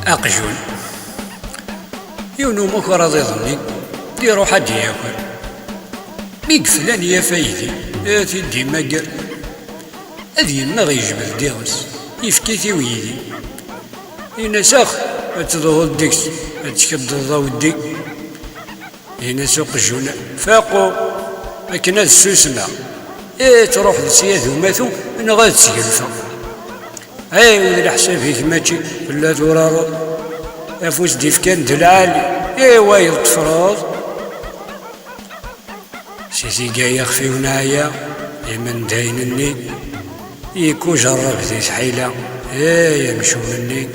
أقجون يونو ماك راضي يظني يروح هادي ياكل ميك فلان يا فايدي تيدي ماكر هادي يما غيجبد ديغس يفكيتي ويدي ينساخ تظهر ديكس تشكد ودي ينسو قجون فاقو لكن هاد السوسنة تروح لسياد وماثو انا غاد تسيلفا ولد الحساب فيك ماشي ولا تورارو افوس ديفكان دلعالي وايض تفراض سيدي كاع يخفي ونايا يمن داينني يكون جرب ذي سحيلة يمشو مني